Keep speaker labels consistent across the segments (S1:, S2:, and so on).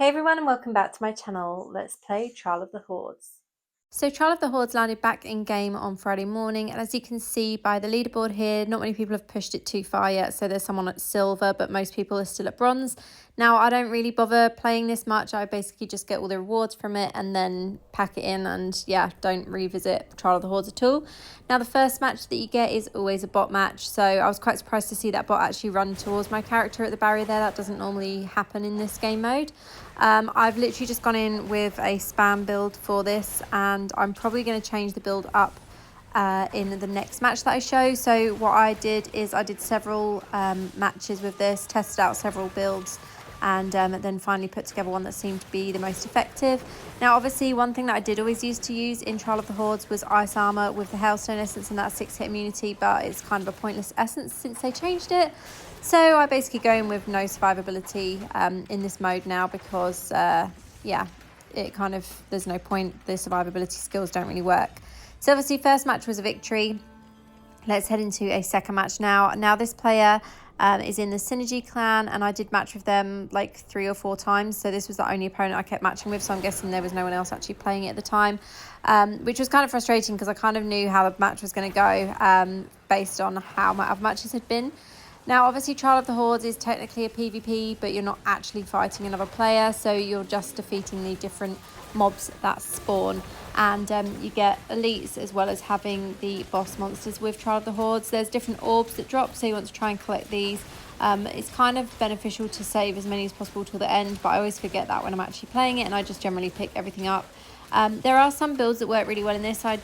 S1: Hey everyone and welcome back to my channel. Let's play Trial of the Hordes.
S2: So Trial of the Hordes landed back in game on Friday morning, and as you can see by the leaderboard here, not many people have pushed it too far yet, so there's someone at silver, but most people are still at bronze. Now, I don't really bother playing this much. I basically just get all the rewards from it and then pack it in and, yeah, don't revisit Trial of the Hordes at all. Now, the first match that you get is always a bot match, so I was quite surprised to see that bot actually run towards my character at the barrier there. That doesn't normally happen in this game mode. I've literally just gone in with a spam build for this, and I'm probably going to change the build up in the next match that I show. So what I did is I did several matches with this, tested out several builds, and then finally put together one that seemed to be the most effective. Now, obviously, one thing that I did always use to use in Trial of the Hordes was Ice Armor with the Hailstone Essence and that 6-hit immunity, but it's kind of a pointless essence since they changed it. So I basically go in with no survivability in this mode now because, yeah, there's no point. The survivability skills don't really work. So obviously, first match was a victory. Let's head into a second match now. Now this player is in the Synergy clan, and I did match with them like 3 or 4 times. So this was the only opponent I kept matching with. So I'm guessing there was no one else actually playing it at the time, which was kind of frustrating because I kind of knew how the match was going to go based on how my other matches had been. Now, obviously, Trial of the Hordes is technically a PvP, but you're not actually fighting another player, so you're just defeating the different mobs that spawn. And you get elites as well as having the boss monsters with Trial of the Hordes. There's different orbs that drop, so you want to try and collect these. It's kind of beneficial to save as many as possible till the end, but I always forget that when I'm actually playing it, and I just generally pick everything up. There are some builds that work really well in this. I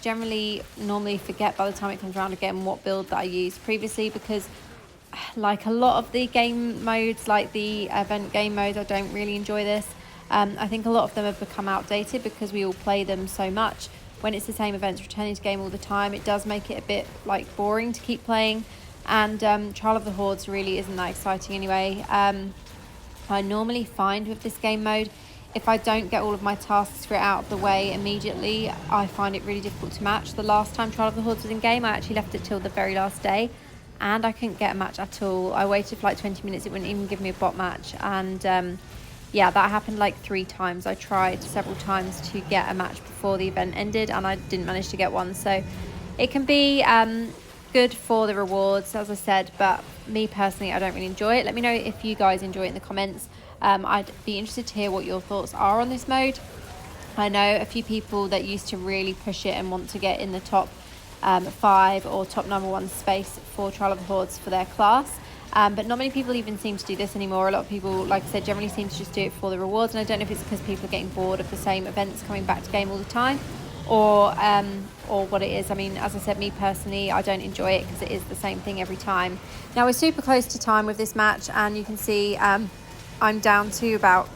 S2: normally forget by the time it comes around again what build that I used previously, because like a lot of the game modes, like the event game modes, I don't really enjoy this. I think a lot of them have become outdated because we all play them so much. When it's the same events returning to game all the time, it does make it a bit like boring to keep playing. And Trial of the Hordes really isn't that exciting anyway. I normally find with this game mode, if I don't get all of my tasks out of the way immediately, I find it really difficult to match. The last time Trial of the Hordes was in game, I actually left it till the very last day, and I couldn't get a match at all. I waited for like 20 minutes. It wouldn't even give me a bot match. And yeah, that happened like 3 times. I tried several times to get a match before the event ended, and I didn't manage to get one. So it can be good for the rewards, as I said, but me personally, I don't really enjoy it. Let me know if you guys enjoy it in the comments. I'd be interested to hear what your thoughts are on this mode. I know a few people that used to really push it and want to get in the top 5 or top number 1 space for Trial of the Hordes for their class. But not many people even seem to do this anymore. A lot of people, like I said, generally seem to just do it for the rewards. And I don't know if it's because people are getting bored of the same events coming back to game all the time, or what it is. I mean, as I said, me personally, I don't enjoy it because it is the same thing every time. Now, we're super close to time with this match, and you can see I'm down to about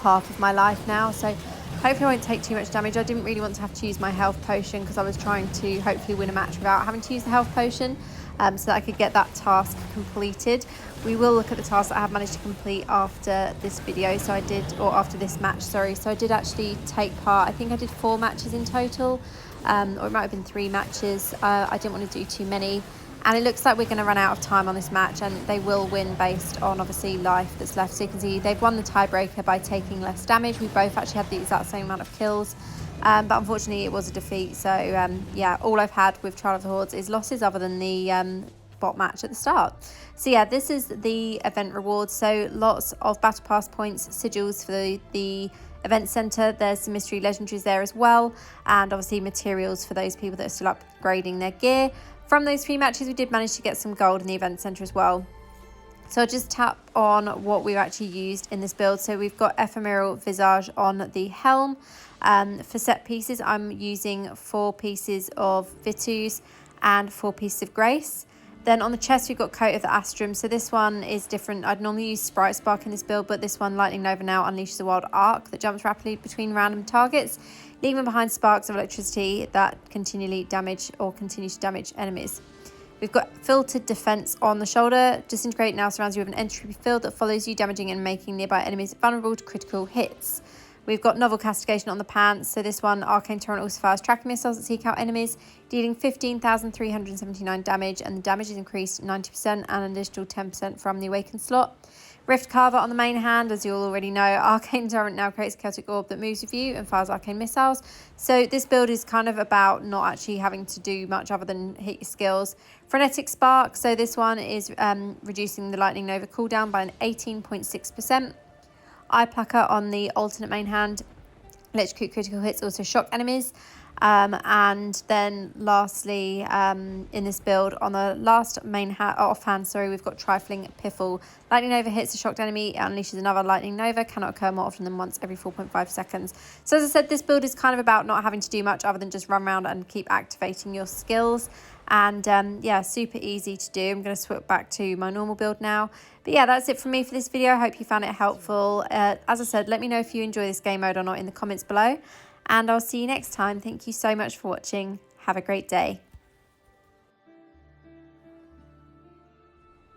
S2: half of my life now. So hopefully I won't take too much damage. I didn't really want to have to use my health potion because I was trying to hopefully win a match without having to use the health potion, so that I could get that task completed. We will look at the tasks that I have managed to complete after this video. So I did, or after this match, sorry. So I did actually take part. I think I did 4 matches in total, or it might have been 3 matches. I didn't want to do too many. And it looks like we're going to run out of time on this match, and they will win based on obviously life that's left. So you can see they've won the tiebreaker by taking less damage. We both actually had the exact same amount of kills, but unfortunately it was a defeat. So yeah, all I've had with Trial of the Hordes is losses, other than the bot match at the start. So yeah, this is the event rewards. So lots of battle pass points, sigils for the event center. There's some mystery legendaries there as well, and obviously materials for those people that are still upgrading their gear. From those 3 matches, we did manage to get some gold in the event center as well. So I'll just tap on what we've actually used in this build. So we've got Ephemeral Visage on the helm. For set pieces, I'm using 4 pieces of Vitus and 4 pieces of Grace. Then on the chest, we've got Coat of the Astrum. So this one is different. I'd normally use Sprite Spark in this build, but this one, Lightning Nova, now unleashes a wild arc that jumps rapidly between random targets, leaving behind sparks of electricity that continue to damage enemies. We've got Filtered Defense on the shoulder. Disintegrate now surrounds you with an entropy field that follows you, damaging and making nearby enemies vulnerable to critical hits. We've got Novel Castigation on the pants. So this one, Arcane Torrent also fires tracking missiles that seek out enemies, dealing 15,379 damage, and the damage is increased 90% and an additional 10% from the Awakened slot. Rift Carver on the main hand, as you all already know. Arcane Torrent now creates a chaotic orb that moves with you and fires arcane missiles. So this build is kind of about not actually having to do much other than hit your skills. Frenetic Spark, so this one is reducing the Lightning Nova cooldown by an 18.6%. Eye Plucker on the alternate main hand. Electrocute critical hits, also shock enemies. And then lastly, in this build, on the last main offhand, we've got Trifling Piffle. Lightning Nova hits a shocked enemy, it unleashes another Lightning Nova, cannot occur more often than once every 4.5 seconds. So as I said, this build is kind of about not having to do much other than just run around and keep activating your skills. And yeah, super easy to do. I'm going to switch back to my normal build now. But yeah, that's it from me for this video. I hope you found it helpful. As I said, let me know if you enjoy this game mode or not in the comments below. And I'll see you next time. Thank you so much for watching. Have a great day.